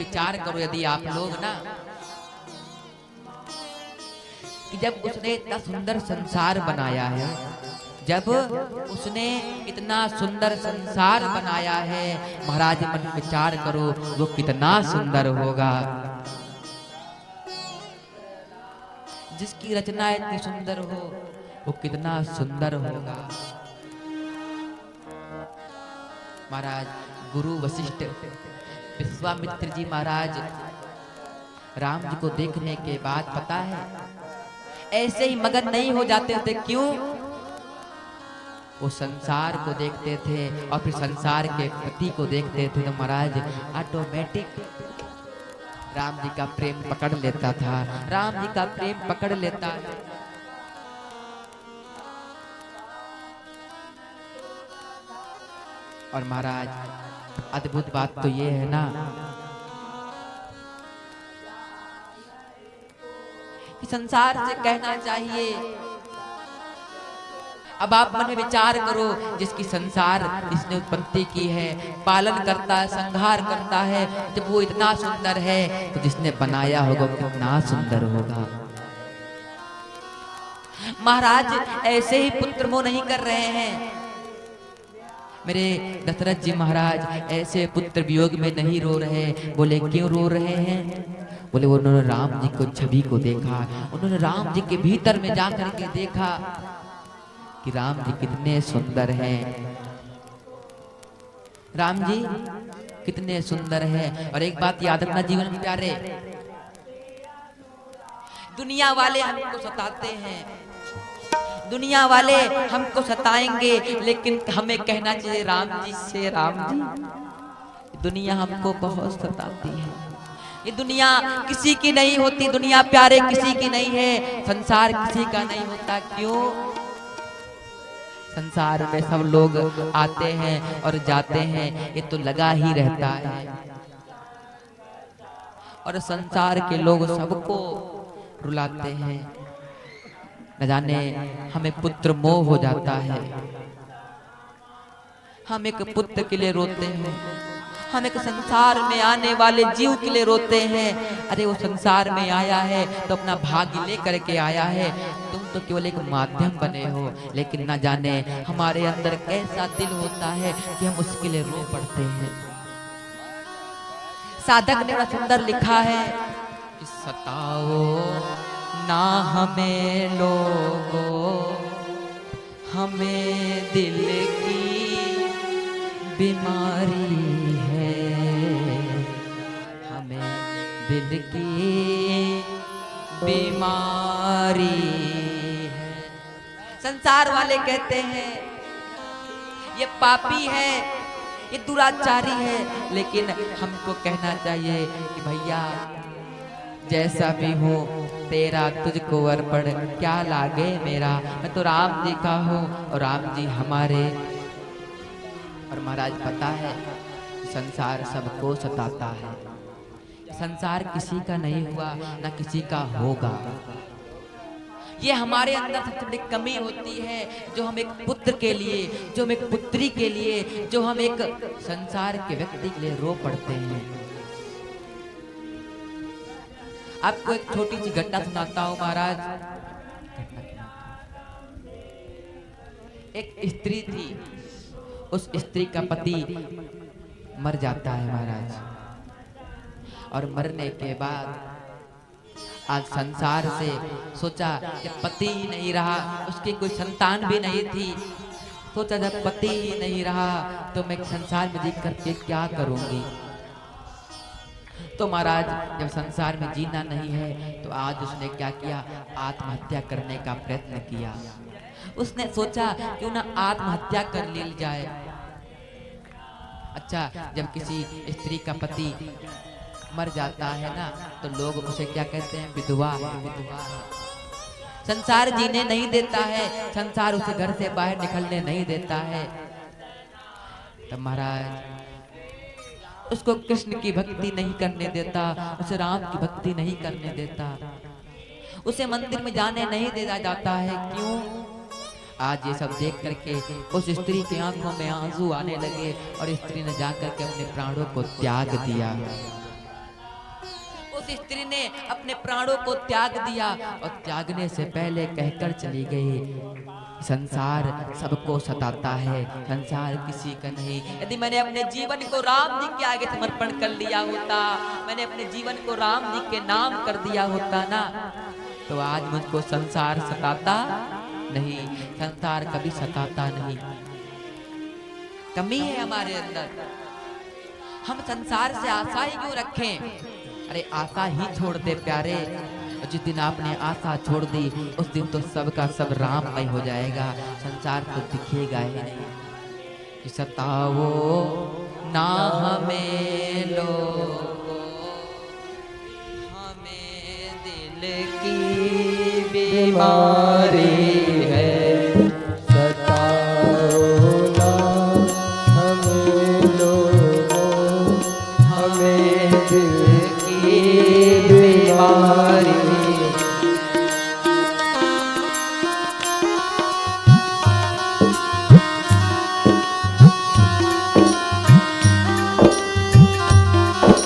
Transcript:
विचार करो यदि आप लोग ना, कि जब उसने इतना सुंदर संसार बनाया है, जब उसने इतना सुंदर संसार बनाया है, महाराज मन विचार करो वो कितना सुंदर होगा। जिसकी रचना इतनी सुंदर हो वो कितना सुंदर होगा। महाराज गुरु वशिष्ठ विश्वामित्र जी महाराज राम जी को देखने के बाद पता है ऐसे ही मगन नहीं हो जाते थे। क्यों? वो संसार को देखते थे और फिर संसार के पति को देखते थे तो महाराज ऑटोमेटिक राम जी का प्रेम पकड़ लेता था, राम जी का प्रेम पकड़ लेता है। और महाराज अद्भुत बात तो ये है ना कि संसार से कहना चाहिए, अब आप मन में विचार करो, जिसकी संसार इसने उत्पत्ति की है, पालन करता है, संहार करता है, जब वो इतना सुंदर है तो जिसने बनाया होगा कितना सुंदर होगा। महाराज ऐसे ही पुत्र मोह नहीं कर रहे हैं। मेरे दशरथ जी महाराज ऐसे पुत्र वियोग में नहीं रो रहे। बोले क्यों रो रहे हैं? बोले उन्होंने राम जी को छवि को देखा, उन्होंने राम जी के भीतर में जाकर के देखा कि राम जी कितने सुंदर हैं, राम जी कितने सुंदर हैं। और एक बात याद रखना जीवन में प्यारे, दुनिया वाले हमको सताते हैं, दुनिया वाले हमको सताएंगे, लेकिन हमें कहना चाहिए राम जी से, राम जी दुनिया हमको बहुत सताती है, ये दुनिया किसी की नहीं होती, दुनिया प्यारे किसी की नहीं है, संसार किसी का नहीं होता। क्यों? संसार में सब लोग आते हैं और जाते हैं, ये तो लगा ही रहता है। और संसार के लोग सबको रुलाते हैं। न जाने हमें पुत्र मोह हो जाता है, हम एक पुत्र के लिए रोते हैं, हम एक संसार में आने वाले जीव के लिए रोते हैं। अरे वो संसार में आया है तो अपना भाग्य लेकर के आया है, तुम तो केवल एक माध्यम बने हो। लेकिन ना जाने हमारे अंदर कैसा दिल होता है कि हम उसके लिए रो पड़ते हैं। साधक ने बड़ा सुंदर लिखा है कि सताओ ना हमें लोगों, हमें दिल की बीमारी है, हमें दिल की बीमारी है। संसार वाले कहते हैं ये पापी है, ये दुराचारी है, लेकिन हमको कहना चाहिए कि भैया जैसा भी हो तेरा तुझको अर्पण, क्या लागे मेरा, मैं तो राम जी का हूँ और राम जी हमारे। और महाराज पता है संसार सबको सताता है, संसार किसी का नहीं हुआ ना किसी का होगा। ये हमारे अंदर सबसे बड़ी कमी होती है, जो हम एक पुत्र के लिए, जो हम एक पुत्री के लिए, जो हम एक संसार के व्यक्ति के लिए रो पड़ते हैं। आपको एक छोटी सी घटना सुनाता हूं महाराज। एक स्त्री थी, उस स्त्री का पति मर जाता है महाराज, और मरने के बाद आज संसार से सोचा जब पति ही नहीं रहा, उसकी कोई संतान भी नहीं थी, सोचा जब पति ही नहीं रहा तो मैं संसार में जी करके क्या करूंगी। तो महाराज जब संसार में जीना नहीं है तो आज उसने क्या किया, आत्महत्या करने का प्रयत्न किया। उसने सोचा क्यों ना आत्महत्या कर ली जाए। अच्छा, जब किसी स्त्री का पति मर जाता है ना तो लोग उसे क्या कहते हैं, विधवा है, विधवा है। संसार जीने नहीं देता है, संसार उसे घर से बाहर निकलने नहीं देता है। तो महाराज उसको कृष्ण की भक्ति नहीं करने देता, उसे राम की भक्ति नहीं करने देता, उसे मंदिर में जाने नहीं दिया जाता है। क्यों? आज ये सब देख करके उस स्त्री की आंखों में आंसू आने लगे और स्त्री ने जाकर के अपने प्राणों को त्याग दिया। उस स्त्री ने अपने प्राणों को त्याग दिया और त्यागने से पहले कहकर चली गई, संसार सबको सताता है, संसार किसी का नहीं। यदि मैंने अपने जीवन को राम जी के आगे समर्पण कर लिया होता, मैंने अपने जीवन को राम जी के नाम कर दिया होता ना, तो आज मुझको संसार सताता नहीं, संसार कभी सताता नहीं। कमी है हमारे अंदर, हम संसार से आशा ही क्यों रखें? अरे आशा ही छोड़ दे प्यारे, जिस दिन आपने आशा छोड़ दी उस दिन तो सबका सब राममय हो जाएगा, संसार तो दिखेगा ही नहीं। कि सताओ ना हमें लोगों, हमें दिल की बीमारी